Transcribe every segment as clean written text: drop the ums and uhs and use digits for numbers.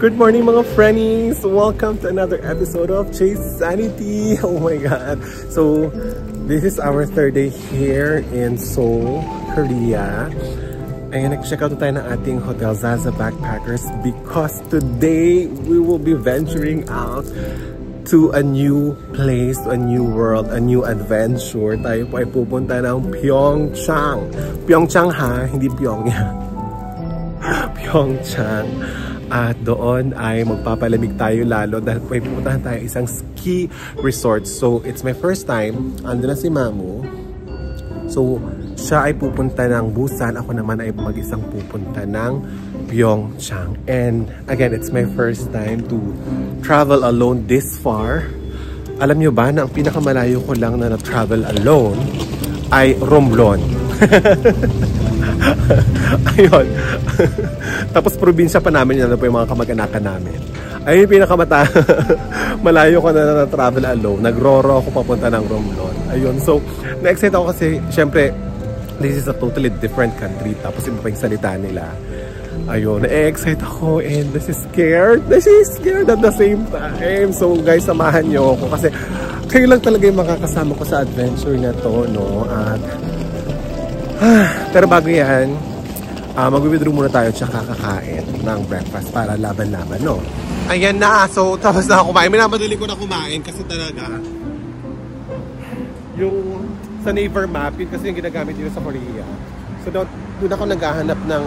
Good morning mga friends! Welcome to another episode of Chase Sanity! Oh my god! So, this is our third day here in Seoul, Korea. And nag-check out tayo ng ating Hotel Zaza Backpackers because today we will be venturing out to a new place, a new world, a new adventure. Tayo po ay pupunta ng Pyeongchang. Pyeongchang ha, hindi Pyongyang. Pyeongchang. At doon ay magpapalamig tayo lalo dahil may pupuntahan tayo isang ski resort. So, it's my first time. Ando na si Mamu. So, siya ay pupunta ng Busan. Ako naman ay mag-isang pupunta ng Pyeongchang. And again, it's my first time to travel alone this far. Alam nyo ba na ang pinakamalayo ko lang na travel alone ay Romblon. Ayun. Tapos probinsya pa namin, yan po yung mga kamag-anakan namin. Ayun yung malayo ko na travel alone. Nag-roro ako papunta ng Romblon. Ayun. So, na-excite ako kasi, syempre, this is a totally different country. Tapos iba pa yung salita nila. Ayun. Na-excite ako and this is scared. This is scared at the same time. So, guys, samahan nyo ako kasi kayo lang talaga yung makakasama ko sa adventure na to, no? At pero bago yan, mag-withdraw muna tayo tsaka kakain ng breakfast para laban-laban, no? Ayan na! So, tapos na ako kumain. Minamadali ko na kumain kasi talaga yung sa Naver map, yun kasi yung ginagamit dito sa Korea. So, doon ako naghahanap ng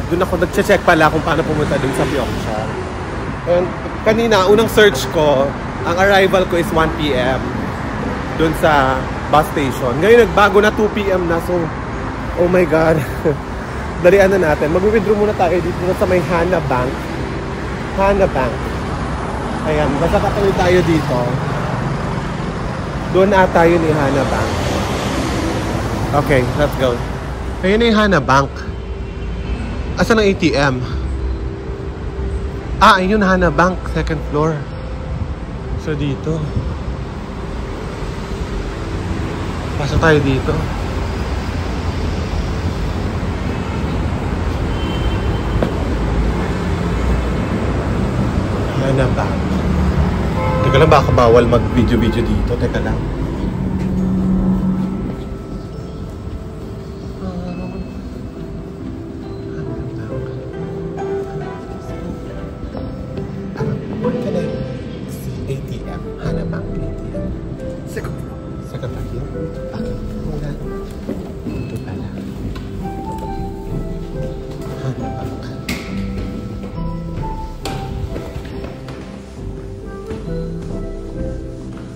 doon ako nag-check pala kung paano pumunta dun sa Pyeongchang. And kanina, unang search ko, ang arrival ko is 1 PM dun sa bus station. Ngayon nagbago na 2 PM na. So, oh my god. Dalian na natin. Mag-withdraw muna tayo dito sa may Hana Bank. Hana Bank. Ayan, basta katuloy tayo dito. Doon na tayo ni Hana Bank. Okay, let's go. Ayan na yung Hana Bank. Asan ang ATM? Ah, ayun Hana Bank, second floor. So dito. Pasok tayo dito. Hana Bank. Teka lang, baka bawal mag-video-video dito. Teka lang. Where can I see ATM? Hana Bank ATM. Second floor. Second floor. Okay. Muna. Ito pala. Hana Bank.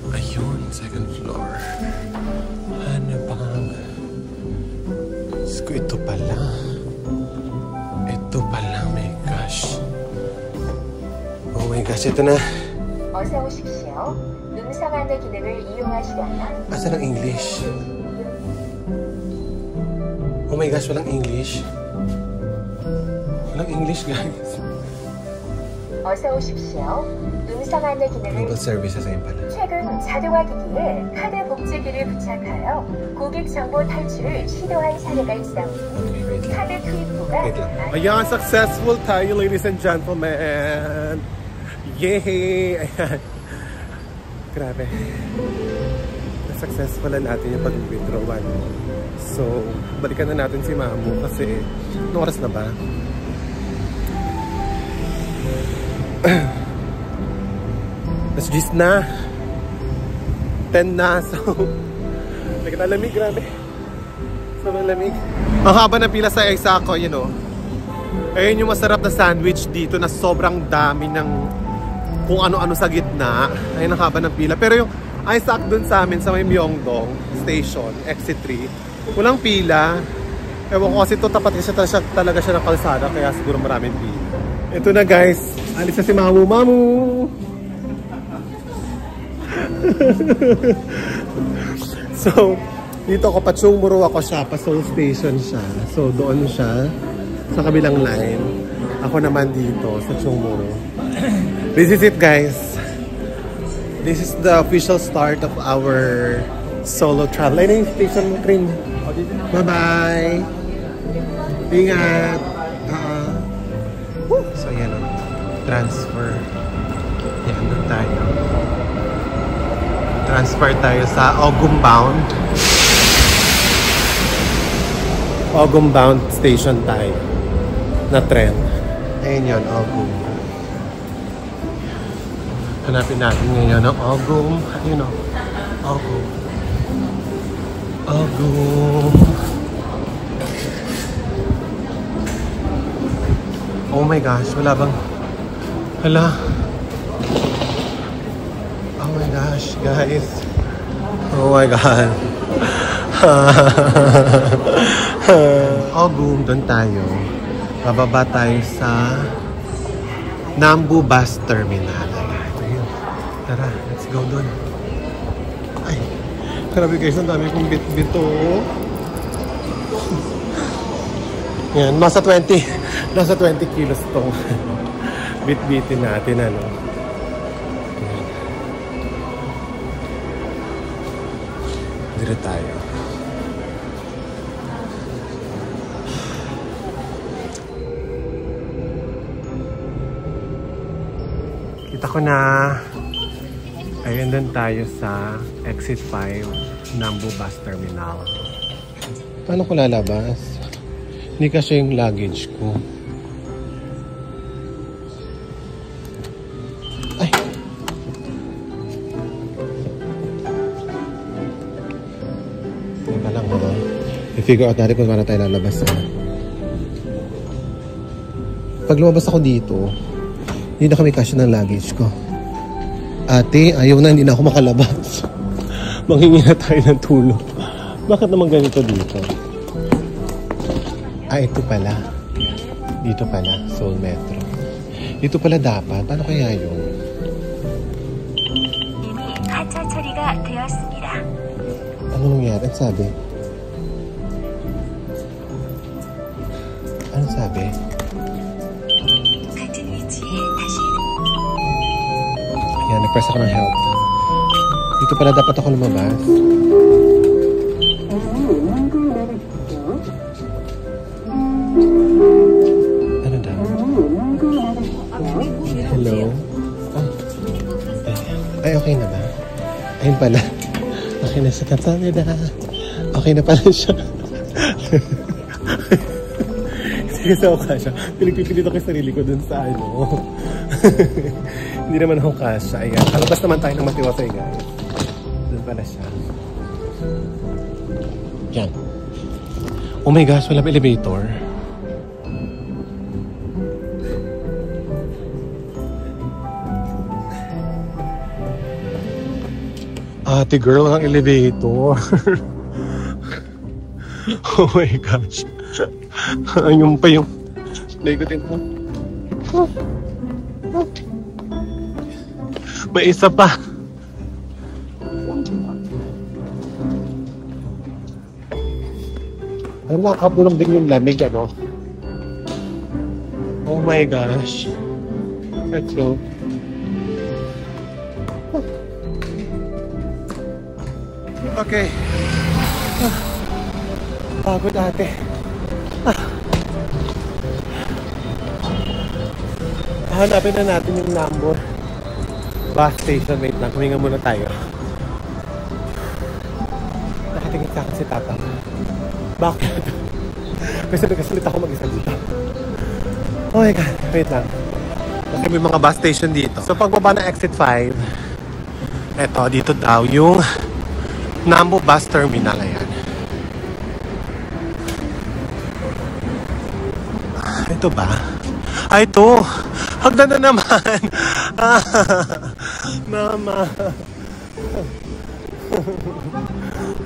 Ayun, second floor. Hana Bank. Ito pala. Ito pala, my gosh. Oh my gosh, ito na. 어서 오십시오. 음성 안내 기능을 이용하시려면 Asan ang English? Oh my gosh, walang English. Walang English, guys. 어서 오십시오. 음성 안내 기능을 Global services ayun pala. 최근 자동화 기기에 카드 복제기를 부착하여 고객 정보 탈출을 시도한 사례가 있사오니 Okay, wait lang. 카드 투입부가 Wait lang. Ayan, successful tayo, ladies and gentlemen. Yay! Ayan. Grabe. Na-successful na natin yung pag-withdrawan. So, balikan na natin si Mamu kasi anong oras na ba? Mas 10 na. 10 na. So, nagkatalamig. Grabe. Sobrang lamig. Ang haba ng pila sa Isako, you know. Ayun yung masarap na sandwich dito na sobrang dami ng kung ano-ano sa gitna. Ayun ang haba ng pila. Pero yung Isaac dun sa amin sa may Myeongdong Station, Exit 3, walang pila. Ewan ko kasi ito tapat kasi talaga siya ng kalsada kaya siguro maraming pila. Ito na guys. Alis na si Mamu. Mamu! So, dito ako Pachungmuro ako siya. Pa Seoul Station siya. So, doon siya sa kabilang line. Ako naman dito sa Chungmuro. This is it guys. This is the official start of our solo travel. Ayun yung station mo, Trin. Bye-bye. Ingat. Transfer. Yan, doon tayo. Transfer tayo sa Ogum Bound. Ogum Bound Station tayo. Na tren. Ayun yun, Ogum. Hanapin natin ngayon ang Ogum. Ayun o. Ogum. Ogum. Oh my gosh, wala bang... Hala. Oh my gosh, guys. Oh my God. Ogum, doon tayo. Bababa tayo sa Nambu Bus Terminal. Ayun. Tara, let's go doon. Ay, grabe guys, ang dami kong bit-bito. Yan, nasa 20 kilos tong bit-bitin natin, ano. Yan. Dito tayo. Kita ko na. Ayun, doon tayo sa Exit 5 Nambu Bus Terminal. Paano ko lalabas? Hindi kasi yung luggage ko. Ay! Teka lang ha. I-figure out natin kung paano tayo lalabas ha. Pag lumabas ako dito, hindi na kami kasya ng luggage ko. Ate, ayaw na, hindi na ako makalabas. Manghingi na tayo ng tulong. Bakit naman ganito dito? Ah, ito pala. Dito pala, Seoul Metro. Dito pala dapat. Paano kaya yun? 이미 하차 처리가 되었습니다. Ano nangyari? Ano sabi? Ano sabi? 같은 위치에 다시 Ayan, nag-press ako ng help. Dito pala dapat ako lumabas. Ano daw? Hello? Ay, okay na ba? Ayun pala. Okay na sa Canada. Okay na pala siya. Sige sa ako kasha. Pinagpipilit ako yung sarili ko dun sa ano. Hindi naman ako kasha. Ayan. Kalabas naman tayo ng matiwasay, guys. Dun pala siya. Yan. Oh my gosh, walang elevator. Ate girl, ang elevator. Oh my gosh. Ayun pa yung naigutin mo. May isa pa. Alam mo, nakapulong din yung lamig, ano? Oh my gosh. Let's go. Okay. Pagod ate. Hanapin na natin yung Nambu bus station. Wait lang, huminga muna tayo. Nakatingin sa akin si Tata. Bakit? Kasi nagkasulit ako mag-isa dito. Oh my God, wait lang. Kasi may mga bus station dito. So pagbaba ng exit 5, eto, dito daw yung Nambu Bus Terminal. Ayan. Ito ba? Ah, ito! Hagdan na naman! Mama!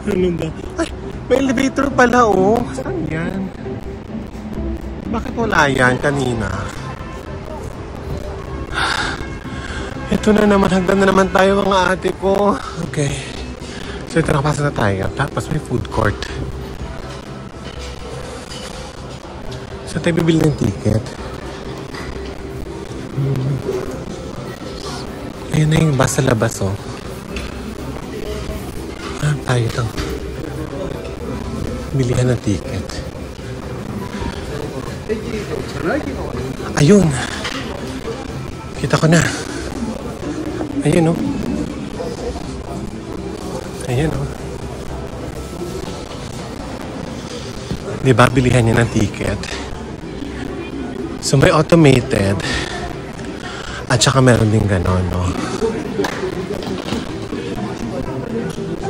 Ano ba? Ay! May elevator pala, oh! Saan yan? Bakit wala yan kanina? Ito na naman. Hagdan na naman tayo, mga ate ko. Okay. So ito, nakapasa na tayo. Tapos may food court. So tayo bibili ng ticket. Ayun na yung bus sa labas, oh. Ah, tayo lang. Bilihan ng ticket. Ayun. Kita ko na. Ayun o. Ayun o. Diba, bilihan niya ng ticket. So may automated. At saka meron din ganon, no?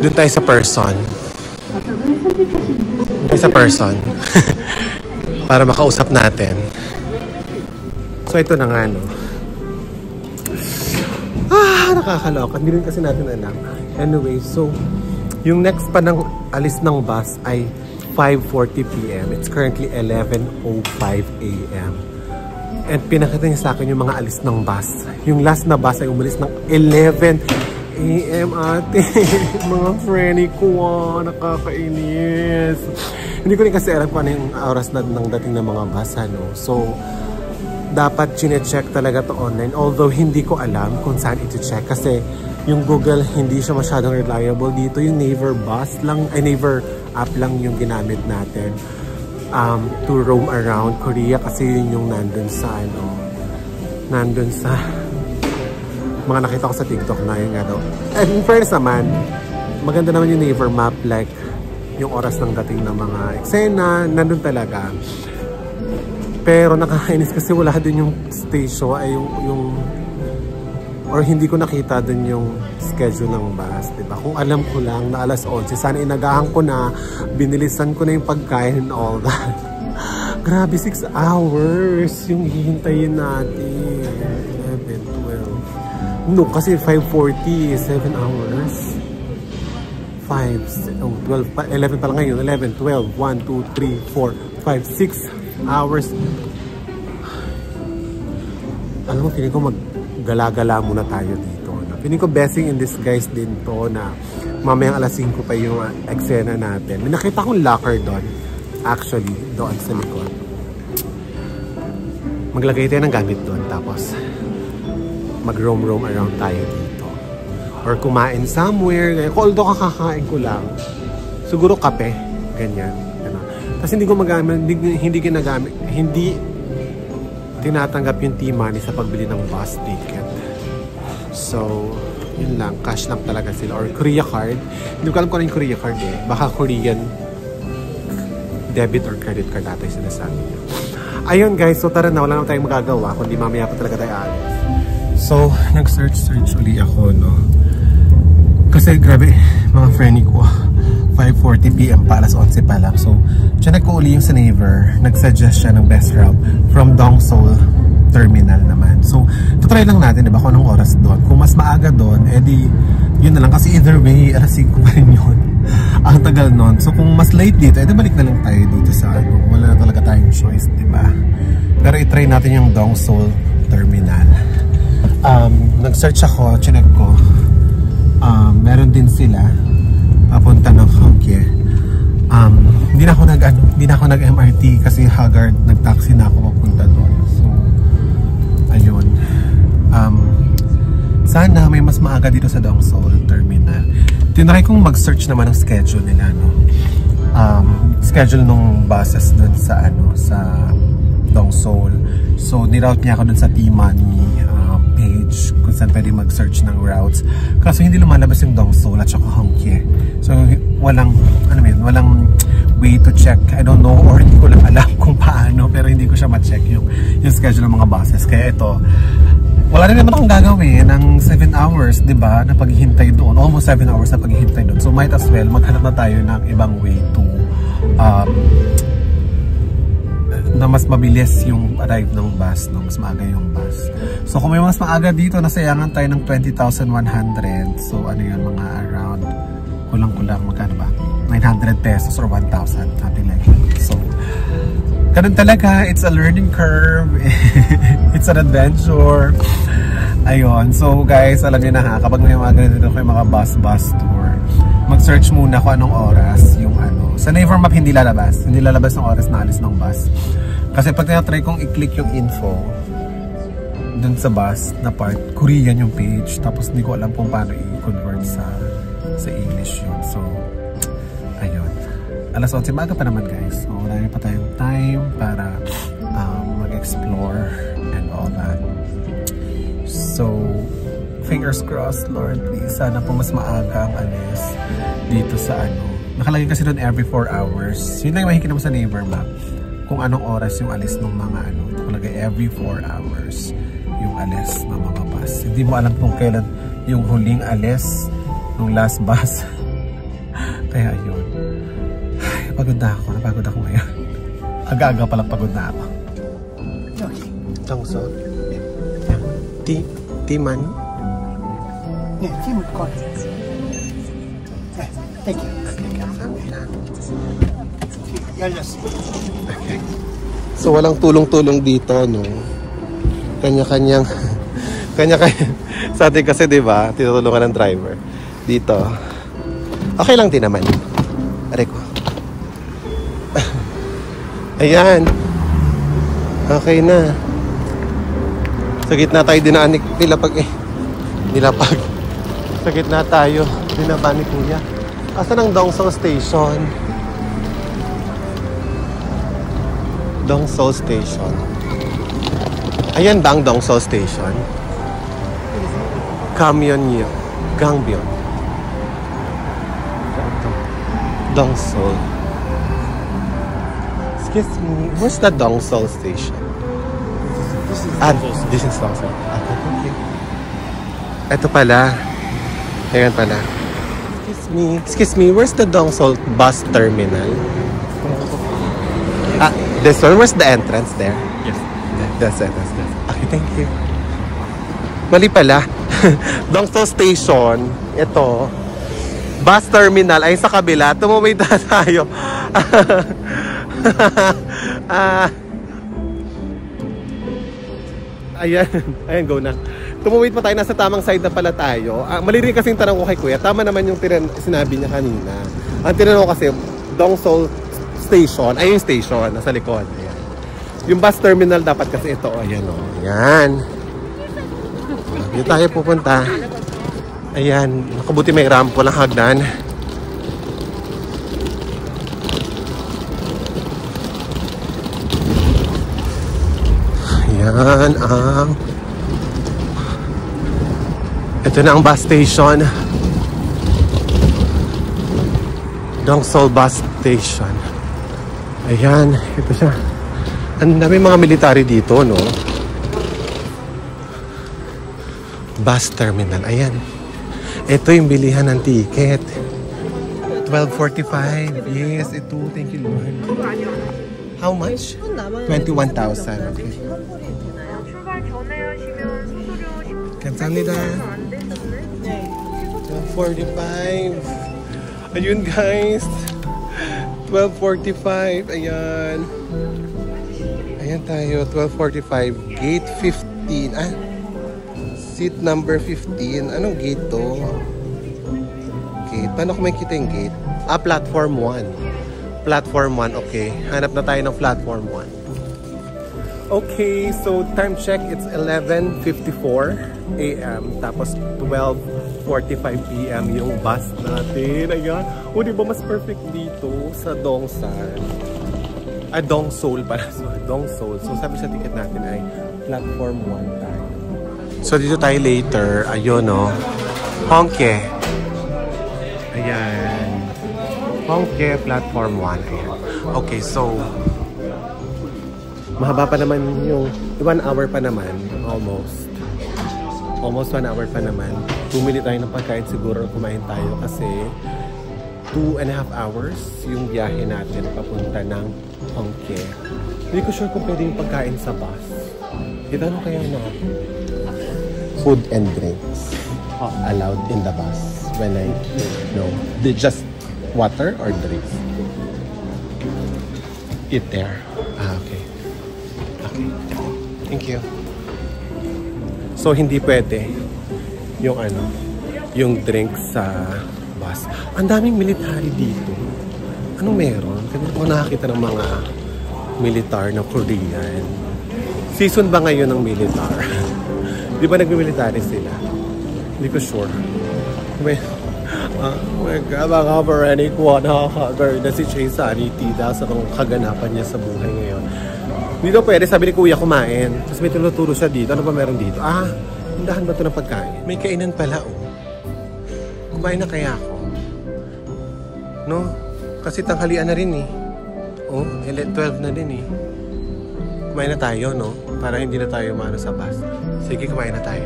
Doon tayo sa person. Doon tayo sa person. Para makausap natin. So ito na nga, no? Nakakaloka. Hindi rin kasi natin alam. Anyway, so yung next pa ng alis ng bus ay 5:40 p.m. It's currently 11:05 a.m. And pinakita niya sa akin yung mga alis ng bus. Yung last na bus ay umalis ng 11 a.m. ate. Mga friendly ko, nakakainis. Hindi ko rin kasi alam kung ano yung oras na ng dating ng mga bus, ano. So, dapat chine-check talaga to online. Although, hindi ko alam kung saan iti-check. Kasi, yung Google, hindi siya masyadong reliable dito. Yung Naver bus lang, ay Naver app lang yung ginamit natin. To roam around Korea kasi yun yung nandun sa nandun sa mga nakita ko sa TikTok na yun nga daw. And in fairness naman, maganda naman yung Naver map, like yung oras ng dating ng mga eksena, nandun talaga. Pero nakakainis kasi wala din yung station ay yung or hindi ko nakita dun yung schedule ng bus, diba? Kung alam ko lang na alas 11, sana inagahan ko na, binilisan ko na yung pagkain and all that. Grabe, 6 hours yung hihintayin natin. 11, 12. No, kasi 5:40, 7 hours. 11 pa lang ngayon. 11, 12, 1, 2, 3, 4, 5, 6 hours. Alam mo, feeling ko gala-gala muna tayo dito. No? Piling ko blessing in disguise din to na mamayang alas 5 pa yung eksena natin. May nakita kong locker doon. Actually, doon sa likod. Maglagay tayo ng gamit doon. Tapos, mag-roam around tayo dito. Or kumain somewhere. Although kakakain ko lang. Siguro kape. Ganyan. Tapos hindi ko magamit, hindi tinatanggap yung T-Money sa pagbili ng bus ticket. So, yun lang. Cash lang talaga sila. Or Korea card. Hindi ko alam kung ano yung Korea card eh. Baka Korean debit or credit card ata yung sinasabi niya. Ayun guys. So, tara na. Wala naman tayong magagawa. Kundi mamaya pa talaga tayo alis. So, nag-search uli ako, no? Kasi, grabe, mga friendly ko. 5:40 p.m. pa, alas 11 pa lang. So, chinek ko uli yung sa Naver. Nag-suggest siya ng best route from Dongseol Terminal naman. So, tutry lang natin, diba, kung anong oras doon. Kung mas maaga doon, edi, yun na lang. Kasi either way, alas 5 pa rin yun. Ang tagal nun. So, kung mas late dito, edi balik na lang tayo dito sa ano. Wala na talaga tayong choice, diba? Pero itry natin yung Dongseol Terminal. Nag-search ako, chinek ko. Meron din sila papunta ng Hongdae. Hindi na ako nag-MRT kasi haggard, nag-taxi na ako papunta doon. So, ayun. Sana may mas maaga dito sa Dongseol Terminal. Tinry kong mag-search naman ng schedule nila, no? Schedule ng buses doon sa sa Dongseol. So, niroute niya ako doon sa T-Money page kung saan pwede mag-search ng routes. Kaso hindi lumalabas yung Dongseol at saka Hongdae. So, walang way to check. I don't know, or hindi ko lang alam kung paano, pero hindi ko siya ma-check yung schedule ng mga buses. Kaya ito, wala rin naman akong gagawin ng 7 hours, diba, na paghihintay doon. Almost 7 hours na paghihintay doon. So, might as well, maghanap na tayo ng ibang way to na mas mabilis yung arrive ng bus, no? Mas maaga yung bus. So, kung may mas maaga dito, nasayangan tayo ng 20,100. So, ano yun, mga around, kulang-kulang, magkano ba? 900 pesos or 1,000, something like that. So, ganun talaga, it's a learning curve. It's an adventure. Ayun. So, guys, alam niyo na ha, kapag may mga ganito kayo mga bus tour, mag-search muna kung anong oras yung sa Naver map hindi lalabas ng oras na alis ng bus. Kasi pag tinatry kong i-click yung info dun sa bus na part, Korean yung page, tapos hindi ko alam kung paano i-convert sa English yun. So, ayun. Alas 11, maaga pa naman guys. So, wala pa tayong time para mag-explore and all that. So, fingers crossed, Lord, please. Sana po mas maaga ang alis dito sa ano. Nakalagay kasi doon every 4 hours. Yun lang yung makikita mo sa neighbor map. Kung anong oras yung alis ng mga ano. Nakalagay every 4 hours yung alis ng mga bus. Hindi mo alam kung kailan yung huling alis ng last bus. Kaya yun. Ay, pagod na ako. Napagod ako ngayon. Aga-aga palang pagod na ako. Okay. Tangso. Timan. Yeah, Timan card. Thank you. Okay. So walang tulong-tulong dito, no? Kanya-kanyang sa atin kasi, 'di ba? Tinutulungan ng driver. Dito. Okay lang din naman. Aray ko. Ayan. Okay na. Sa gitna tayo nilapag. Sa gitna tayo dinaba ni Kuya. Asan ang Dongseo Station? Dongseo Station. Ayan ba ang Dongseo Station? Kamyeonyo. Gangbyeon. Dongseo. Excuse me, where's the Dongseo Station? This is Dongseo. Okay, thank you. Ito pala. Ayan pala. Excuse me, where's the Dongseo bus terminal? This one, where's the entrance there? Yes. That's it. Okay, thank you. Mali pala. Dongseo Station, ito. Bus terminal ay sa kabila. Tumawid na tayo. Ayan, go na. Tumawid pa tayo, nasa tamang side na pala tayo. Mali rin kasing tanong ko kay Kuya. Tama naman yung sinabi niya kanina. Ang tinanong ko kasi, Dongseo Station, ay yung station, nasa likod. Ayan. Yung bus terminal dapat kasi ito. Ayan o. Ayan. Dito tayo pupunta. Ayan. Nakabuti may rampo ng hagdan. Ayan ang... Ito na ang bus station. Dongseo Bus Station. Ayan, ito siya. Ang dami mga military dito, no? Bus terminal, ayan. Ito yung bilihan ng ticket. 12.45. Yes, ito. Thank you, Lord. How much? 21,000. Okay. 감사합니다. 12.45. Ayun, guys. 12.45. Ayan. Ayan tayo. 12.45. Gate 15. Seat number 15. Anong gate to? Gate. Paano ko makikita yung gate? Platform 1. Platform 1. Okay. Hanap na tayo ng platform 1. Okay. So, time check. It's 11:54 a.m. Tapos, 12:45 p.m. yung bus natin. Ayan. O, diba mas perfect dito sa Dongsan? Dongseo pala. Dongseo. So, sabi sa ticket natin ay platform 1 tayo. So, dito tayo later. Ayun, no? Hongke. Ayan. Hongke, platform 1. Ayan. Okay, so, mahaba pa naman yung 1 hour pa naman. Almost 1 hour pa naman. Bumili tayo ng pagkain siguro. Kumain tayo kasi 2.5 hours yung biyahe natin papunta ng Hongke. Hindi ko sure kung pwede yung pagkain sa bus. Itanong kaya natin. Food and drinks allowed in the bus when I know. Just water or drinks? Eat there. Okay. Okay. Thank you. So, hindi pwede yung yung drink sa bus. Ang daming military dito. Anong meron? Kasi ako nakakita ng mga militar na Korean. Season ba ngayon ng militar? Di ba nagmimilitary sila? Hindi ko sure. Oh my God, mga kaparanig ko, nakakagar na si Chase Sanity dahil sa kaganapan niya sa buhay ngayon. Dito pwede, sabi ni Kuya kumain. Tapos may tinuturo siya dito. Ano ba meron dito? Tindahan ba ito ng pagkain? May kainan pala, oh. Kumain na kaya ako? No? Kasi tanghalian na rin eh. Oh, 12 na din eh. Kumain na tayo, no? Para hindi na tayo maano sa bus. Sige, kumain na tayo.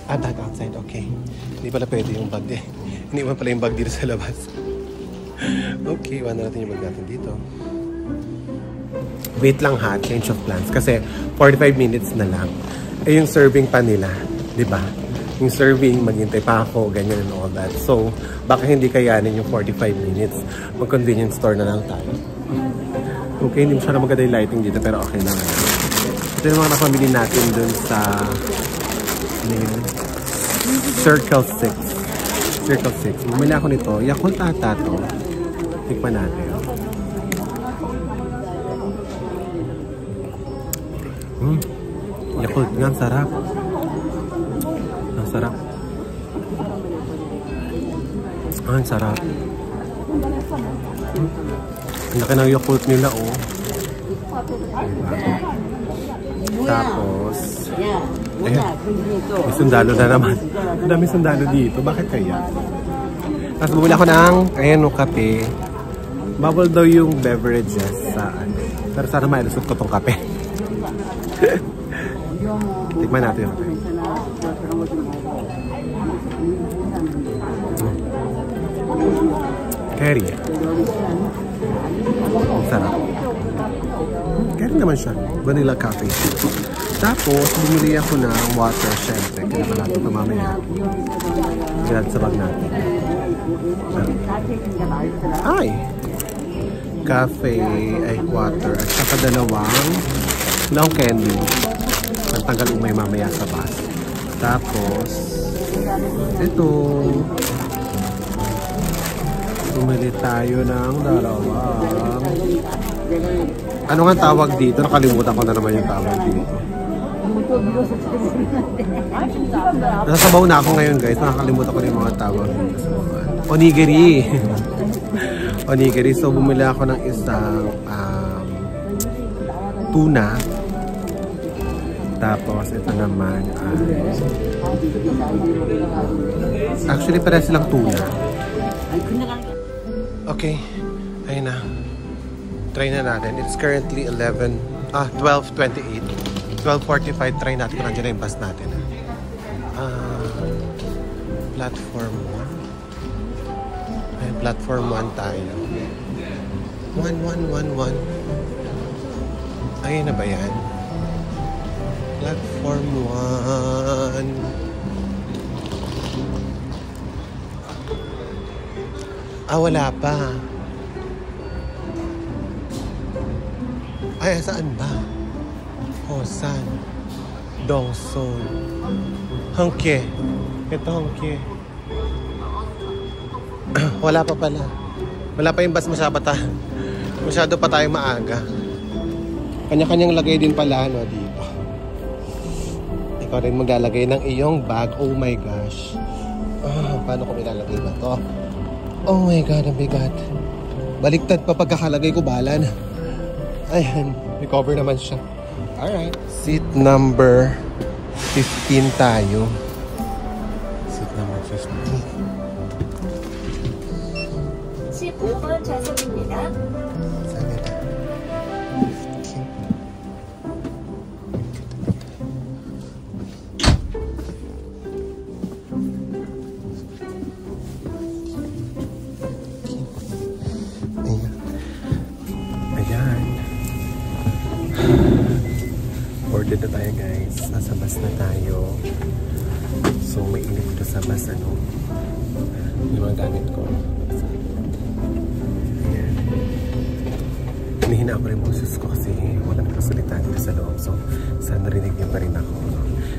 Bag outside, okay. Hindi pala pwede yung bag eh. Iniwan pala yung bag dito sa labas. Okay, iwan na natin yung bag natin dito. Wait lang ha, change of plans. Kasi 45 minutes na lang. Eh yung serving pa nila, di ba? Yung serving, maghintay pa ako, ganyan and all that. So, baka hindi kayanin yung 45 minutes. Mag-convenience store na lang tayo. Okay, hindi masyadong maganda yung lighting dito, pero okay na nga. Ito yung mga napamili natin dun sa Circle 6. Circle 6. Bumili ako nito. Yakult ata to. Tikman natin. Yakult. Nga, ang sarap. Ang sarap. Ang sarap. Ang laki ng Yakult nila, oh. Tapos, ayan. May sundalo na naman. Ang dami sundalo dito. Bakit kaya? Tapos bumili ako ng, ayan, no, kape. Bubble daw yung beverages sa ano. Pero sana mailusot ko tong kape. Tikman natin yung kape. Curry. Ang sarap. Curry naman siya. Vanilla coffee. Tapos, bumili ako ng water, syempre. Kailangan natin ito mamaya. Grad sa bag natin. Ay! Cafe, ay water. At saka dalawang candy. Pantanggal umay mamaya sa bus. Tapos, ito. Bumili tayo ng dalawang. Ano nga tawag dito? Nakalimutan ko na naman yung tawag dito. Nasasabaw na ako ngayon, guys. Nakakalimutan ko na yung mga tawag dito sa mga onigiri. Onigiri. So, bumili ako ng isang tuna. Tapos, ito naman actually, pala silang tuna. Okay. Ayun na. Try na natin. It's currently 12:28. 12:45. Try natin kung nandiyan na yung bus natin. Platform 1. Ay, platform 1 tayo. 1111. Ayun na ba yan? Platform 1. Wala pa. Ay, saan ba? Hosan. Dongson. Hangke. Ito Hangke. Wala pa pala. Wala pa yung bus masyado pa tayo maaga. Kanya-kanyang lagay din pala dito. Ikaw rin maglalagay ng iyong bag. Oh my gosh. Paano ko ilalagay ba to? Oh my God, ang bigat. Baliktad pa pagkakalagay ko, bala na. Ayan, may cover naman siya. Alright. Seat number 15 tayo. Seat number 15. 15번 좌석입니다. Saan ito? Ordered na tayo, guys. Nasa bus na tayo. So, may init dito sa bus, yung mga gamit ko. Ayan. Hinihina ako rin boses ko kasi walang kasalita dito sa loob. So, sana narinig niyo pa rin ako.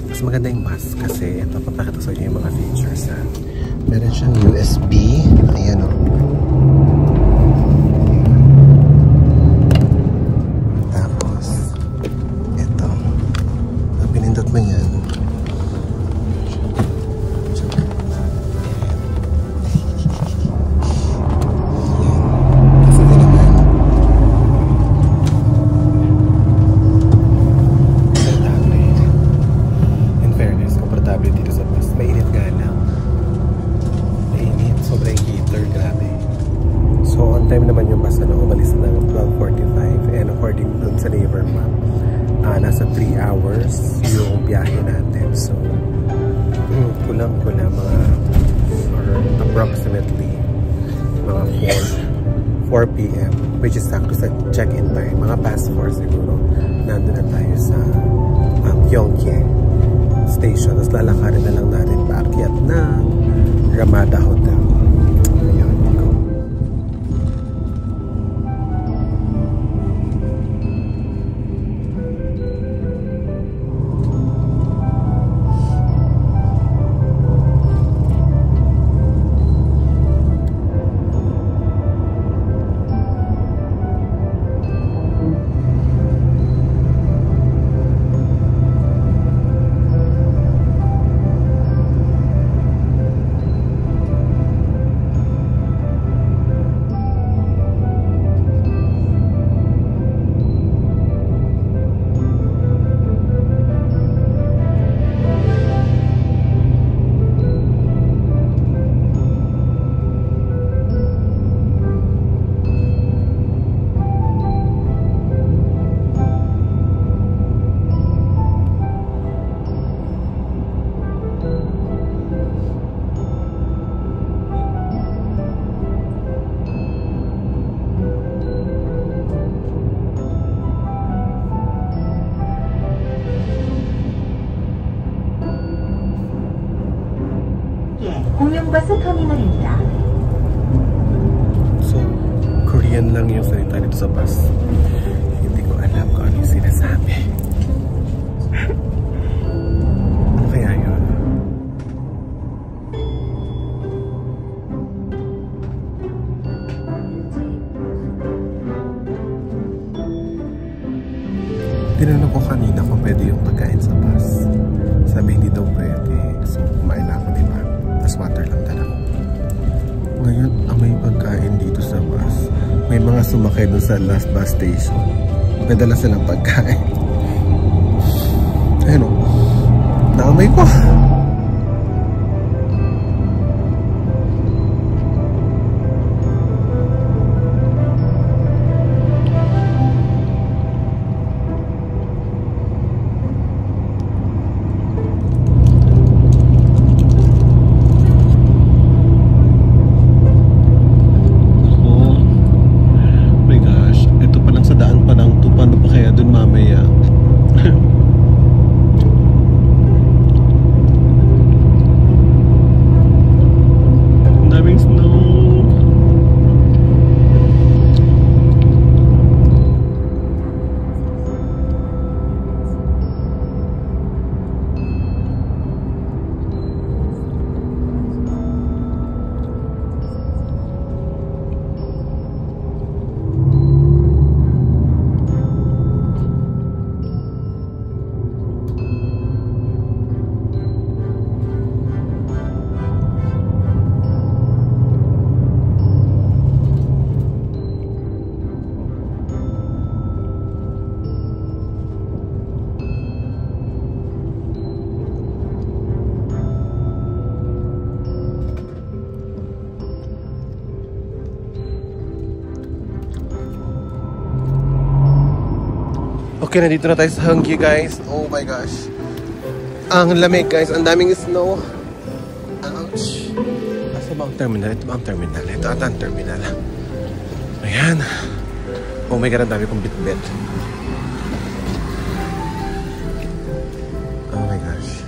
Mas maganda yung bus kasi ito, papakita sa inyo yung mga features. Meron siyang USB. Ayan, o. PM, which is sakto sa check-in time. Mga past 4 siguro. Nandun na tayo sa Yongye Station. Tapos lalakarin na lang natin paakyat ng Ramada Hotel. Ayan, go. 공룡버스 터미널입니다. So, Korean lang yung salita dito sa bus. Hindi ko alam kung ano yung sinasabi. Ano kaya yun? Tinanong ko kanina kung pwede yung pagkain sa bus. Sabi hindi daw pwede. So, kumain na ako, diba? Tapos water lang talaga. Ngayon, may pagkain dito sa bus. May mga sumakay dun sa last bus station. Nadala silang pagkain. Ayun o. Naamay ko. Okay, nandito na tayo sa Hongye, guys. Oh my gosh. Ang lamig, guys. Ang daming snow. Ouch. Asa ba ang terminal? Ito ba ang terminal? Ito ata ang terminal. Ayan. Oh my god, ang dami kong bit-bit. Oh my gosh.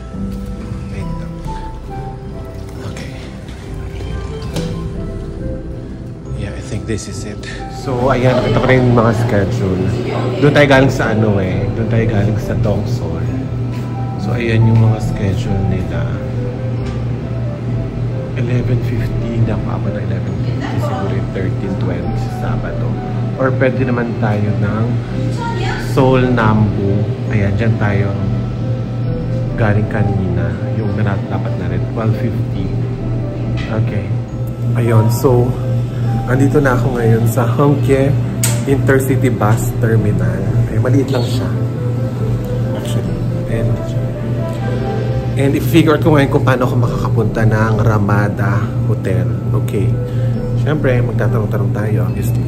Wait lang. Okay. Yeah, I think this is it. So, ayan, ito ko na yung mga schedule. Doon tayo galing sa ano eh. Doon tayo galing sa Dongseol. So, ayan yung mga schedule nila. 11:50, nakakaba na 11:50. Siguro yung 13:20 sa Sabado. Or pwede naman tayo ng Seoul Nambu. Ayan, dyan tayo galing kanina. Yung dapat na rin, 12:50. Okay. Ayun, so andito na ako ngayon sa Hongye Intercity Bus Terminal. Ay, maliit lang siya. Actually. And i-figure out ko ngayon kung paano ako makakapunta ng Ramada Hotel. Okay. Siyempre, magtatanong-tanong tayo, obviously.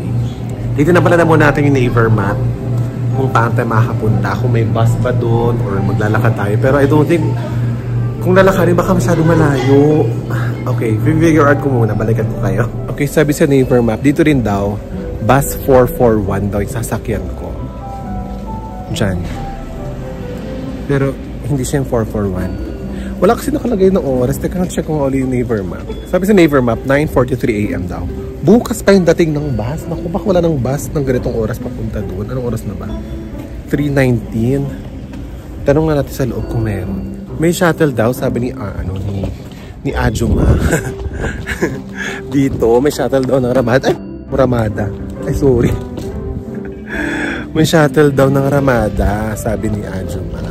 Dito na pala na muna natin yung Naver map. Kung paano tayo makakapunta. Kung may bus ba doon or maglalakad tayo. Pero I don't think, kung lalakarin, baka masyado malayo. Okay, figure out ko muna. Balikan ko kayo. Okay, sabi sa Naver map, dito rin daw Bus 441 daw yung sasakyan ko. Diyan. Pero, hindi siya yung 441. Wala kasi nakalagay na oras. Teka, check ko ulit yung Naver Map. Sabi sa Naver Map, 9:43 AM daw. Bukas pa yung dating ng bus. Naku, baka wala ng bus ng ganitong oras papunta doon. Anong oras na ba? 3:19. Tanong nga natin sa loob kung meron. May shuttle daw, sabi ni Ajuma. Dito, may shuttle daw ng Ramada. Ay, sorry. May shuttle daw ng Ramada, sabi ni Ajuma.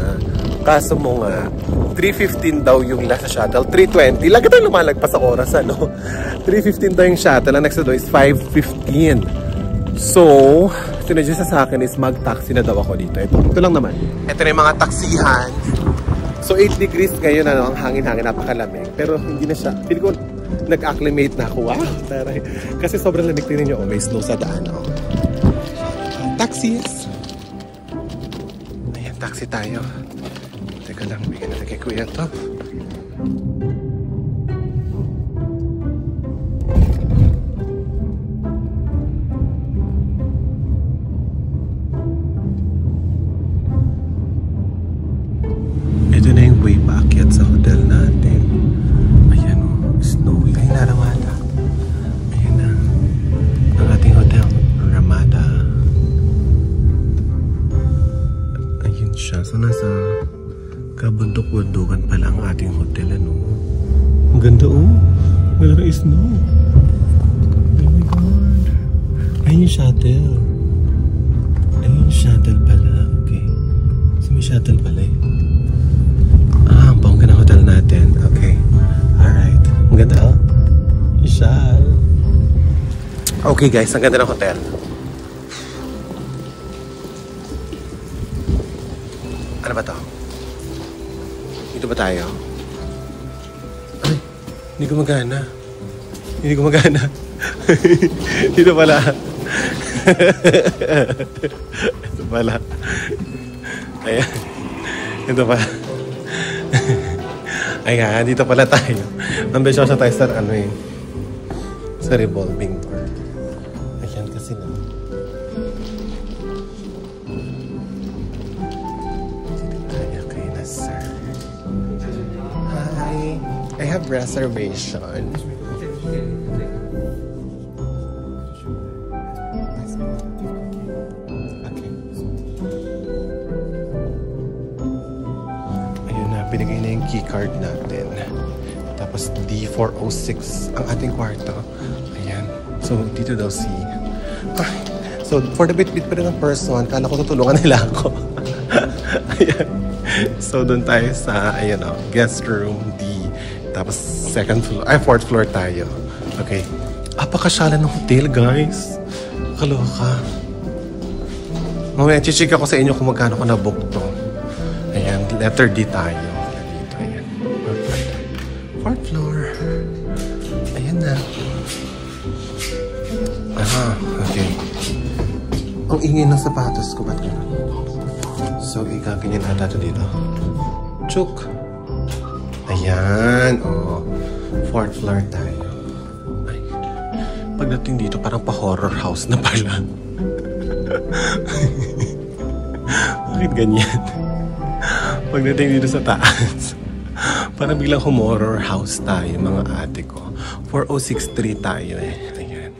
Kaso mo nga, 3:15 daw yung last shuttle, 3:20. Lagi tayo lumalagpas sa oras, ano? 3:15 daw yung shuttle, ang next daw is 5:15. So, sinadya sa akin is mag-taxi na daw ako dito. Ito lang naman. Ito na yung mga taksihan. So, 8 degrees ngayon, ano, ang hangin-hangin, napakalamig. Pero hindi na siya. Feel ko, nag-acclimate na ako. Wow, taray. Kasi sobrang lamig. Tingnan nyo, may snow sa daan. Oh. Taxis! Ayan, taxi tayo. Teka lang, bigyan natin kay Kuya to. Ito na yung way paakyat sa hotel natin. Ayan o, snowy. Ay, na Ramada. Ayan na. Ang ating hotel, Ramada. Ayun siya. So, nasa kabundok-bundukan pala ang ating hotel, ano. Ang ganda, oh. Wala na snow. Oh my God. Ayun yung shuttle. Ayun yung shuttle pala. Okay. So, may shuttle pala eh. Ah, ang bongga ng hotel natin. Okay. Alright. Ang ganda, oh. Ishal. Okay, guys. Ang ganda ng hotel. Ano ba to? Dito ba tayo? Ay, hindi gumagana. Hindi gumagana. Dito pala. Ito pala. Ayan. Ito pala. Ayan, dito pala tayo. Nambesyo sa tayo sa ano eh. Sa revolving door. Ayan kasi na. Okay na, sir. Hi. I have reservation. Binigay na yung keycard natin. Tapos D406 ang ating kwarto. Ayan. So, dito daw si... So, for the bit-bit pa rin ng person, kala ko tutulungan nila ako. Ayan. So, doon tayo sa, ayan o, guest room D. Tapos, second floor, ay, fourth floor tayo. Okay. Apakasyala ng hotel, guys. Kaloka. Mamaya, chichika ko sa inyo kung magkano ko na-book to. Ayan, letter D tayo. Fourth floor. Ayan na. Aha, okay. Ang ingay ng sapatos ko. Ba't gano'n? So, ikaganyan ata ito dito. Chuk. Ayan. Oh. Fourth floor tayo. Ay. Pagdating dito, parang pa-horror house na pala. Bakit ganyan? Pagdating dito sa taas. Parang biglang horror house tayo, mga ate ko. 4063 tayo eh. Ayan.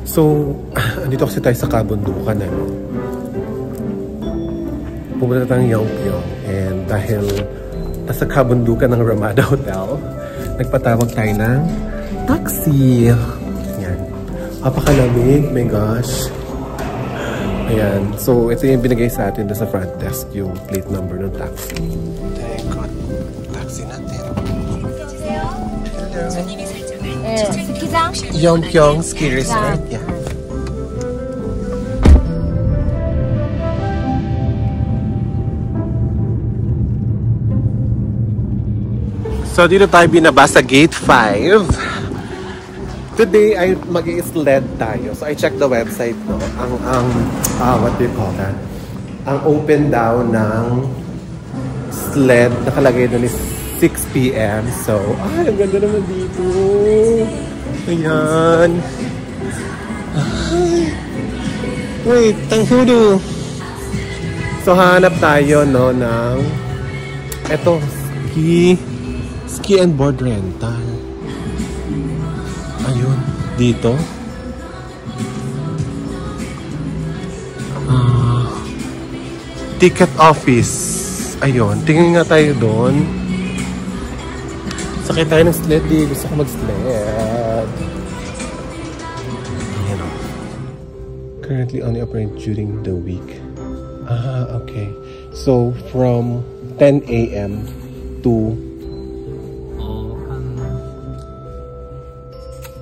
So, andito kasi tayo sa kabundukan, ano. Pumunta tayong Yongpyong. And dahil nasa kabundukan ng Ramada Hotel, nagpatawag tayo ng taxi. Ayan. Apakalamig. My gosh. Ayan. So, ito yung binigay sa atin sa front desk, yung plate number ng taxi. Thank God. Taxi natin. 스키장? Yongpyong Ski Resort. Yeah. So, dito tayo binaba sa Gate 5. Today ay mag-i-sled tayo. So I checked the website, no. What do you call that? Ang open daw ng sled nakalagay doon is 6 p.m. So, ang ganda naman dito. Ayan. Wait, tanghudo. So hanap tayo, no, ng eto, ski and board rental. Ayun, dito. Ticket office. Ayun, tingin nga tayo doon. Sakay tayo ng sled. Gusto ko mag-sled. Ayan o. Currently only operate during the week. Okay. So, from 10 a.m. to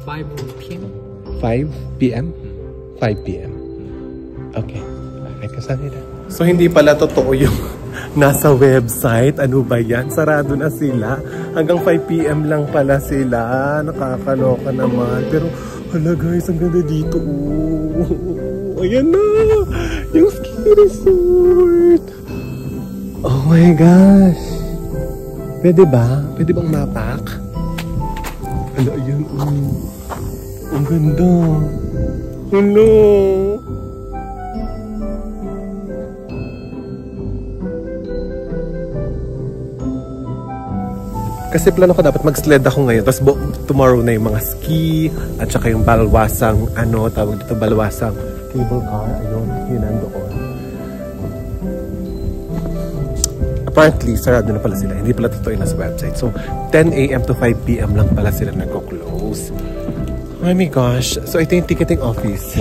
5 p.m. 5 p.m.? 5 p.m. Okay. Okay, kasanila. So, hindi pala totoo yung nasa website. Ano ba yan? Sarado na sila. Hanggang 5 p.m. lang pala sila. Nakakaloka naman. Pero, hala guys, ang ganda dito. Ayan na! Yung ski resort! Oh my gosh! Pwede ba? Pwede bang mapak? Hala, ayan. Ang ganda. Hello. Kasi plano ko dapat mag-sled ako ngayon. Tapos tomorrow na yung mga ski at saka yung balwasang, tawag dito, balwasang cable car. Ayun, yun nandoon. Apparently, sarado na pala sila. Hindi pala totoo yun sa website. So, 10 a.m. to 5 p.m. lang pala sila nag-close. Oh my gosh. So, ito yung ticketing office.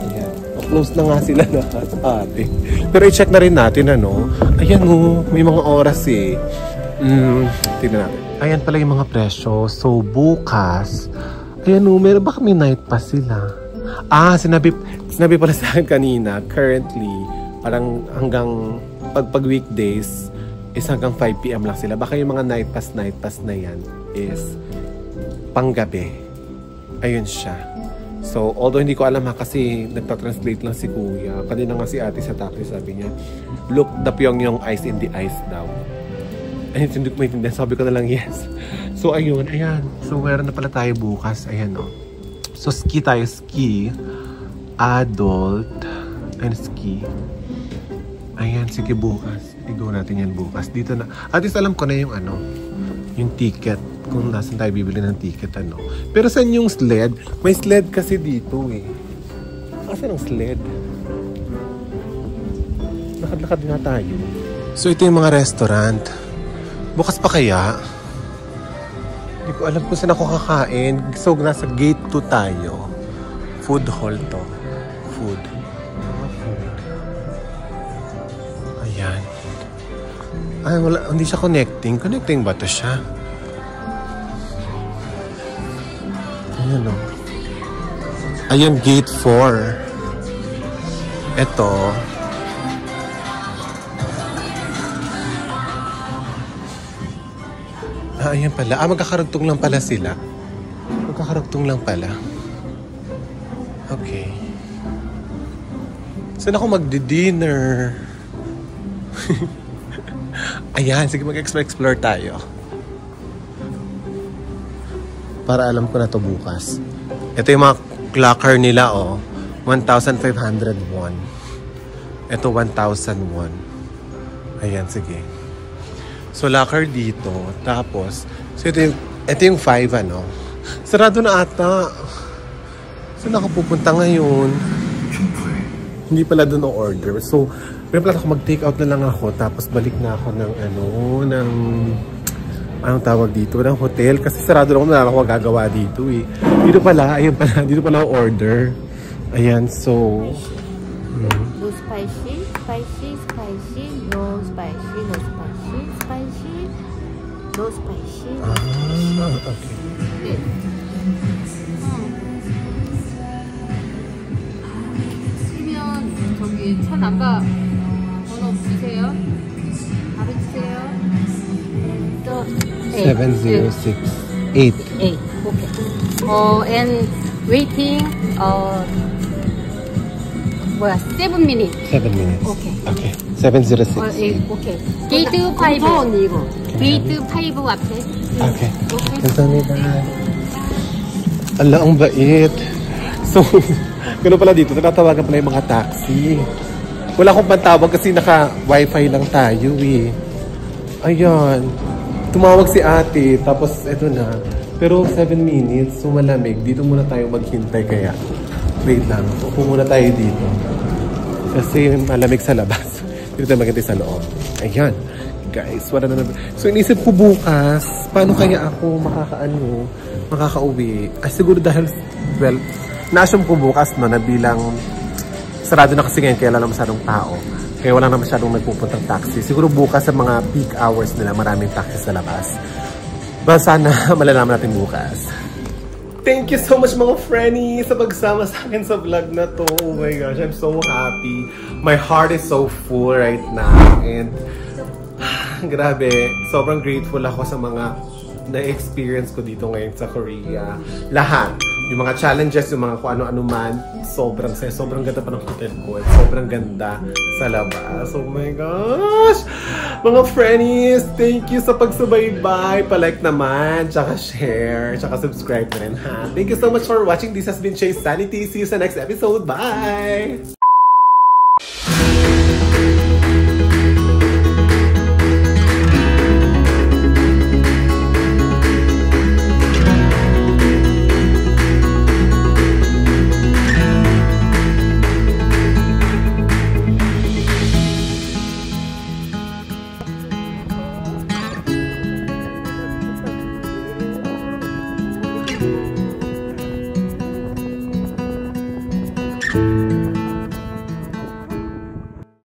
Ayan. Close na nga sila lahat, ate. Pero i-check na rin natin, Ayan, may mga oras eh. Tignan natin. Ayan pala yung mga presyo. So, bukas, ayan meron baka may night pass sila. Sinabi pala sa akin kanina, currently, parang hanggang pag weekdays, is hanggang 5 p.m. lang sila. Baka yung mga night pass na yan is panggabi. Ayun siya. So, although hindi ko alam kasi nagpa-translate lang si Kuya. Kanina nga si ate sa taxi, sabi niya, look the Pyongyang ice in the ice daw. Ayun, hindi ko maintindihan. Sabi ko na lang yes. So, ayun. Ayan. So, meron na pala tayo bukas. Ayan, So, ski tayo. Ski. Adult. And ski. Ayan. Sige, bukas. I-go natin yan bukas. Dito na. At least alam ko na yung yung ticket. Kung nasan tayo bibili ng ticket, Pero saan yung sled? May sled kasi dito, eh. Asan ang sled? Lakad-lakad nga tayo. So, ito yung mga restaurant. Bukas pa kaya? Hindi ko alam kung saan ako kakain. So, nasa gate 2 tayo. Food hall to. Food. Ayan. Ay, wala. Hindi siya connecting. Connecting ba to siya? Ayan, Ayan, gate 4. Ito. Ayan pala. Magkakarugtong lang pala sila. Magkakarugtong lang pala. Okay. Saan ako magdi-dinner? Ayan, sige mag-explore tayo. Para alam ko na to bukas. Ito yung mga clocker nila, 1,500 won. Ito, 1,000 won. Ayan, sige. So, locker dito. Tapos, so ito yung 5, Sarado na ata. Saan ako pupunta ngayon? Hindi pala doon order. So, may pala ako mag-take out na lang ako. Tapos, balik na ako ng anong tawag dito? Ng hotel. Kasi sarado na ako magagawa dito, eh. Dito pala, ayun pala. Dito pala ako order. Ayan, so... No spicy, spicy, spicy, no spicy, no spicy, spicy, no spicy. Okay. 네. 그러면 저기 차 남가 번호 주세요. 바로 주세요. 또 7068. 8. 오케이. And waiting 7 minutes. 7 minutes. Okay. Okay. 706. 오케이. 게이트 5. 게이트 5 앞에. Okay. 오케이. Kamsahamnida. Ala, ang bait. So, gano'n pala dito, tinatawagan pala yung mga taxi. Wala akong pantawag kasi naka-wifi lang tayo eh. Ayan. Tumawag si ate, tapos eto na. Pero 7 minutes, so malamig. Dito muna tayo maghintay kaya. Wait lang, upo muna tayo dito. Kasi malamig sa labas. Dito tayo maghintay sa loob. Ayan. Guys, wala na naman. So inisip ko bukas, paano kaya ako makakauwi? Ay siguro dahil, well, na-assume ko bukas no, na bilang sarado na kasi ngayon kaya wala na masyadong tao. Kaya wala na masyadong nagpupuntang taxi. Siguro bukas sa mga peak hours nila, maraming taxi sa labas. But sana malalaman natin bukas. Thank you so much mga friendies sa pagsama sa akin sa vlog na to. Oh my gosh, I'm so happy. My heart is so full right now. And grabe, sobrang grateful ako sa mga na-experience ko dito ngayon sa Korea. Lahat. Yung mga challenges, yung mga kung ano-ano man, sobrang saya. Sobrang ganda pa ng hotel ko. Sobrang ganda sa labas. Oh my gosh! Mga friendies, thank you sa pagsubaybay. Pa-like naman, tsaka share, tsaka subscribe na rin ha. Thank you so much for watching. This has been Chase Sanity. See you sa next episode. Bye!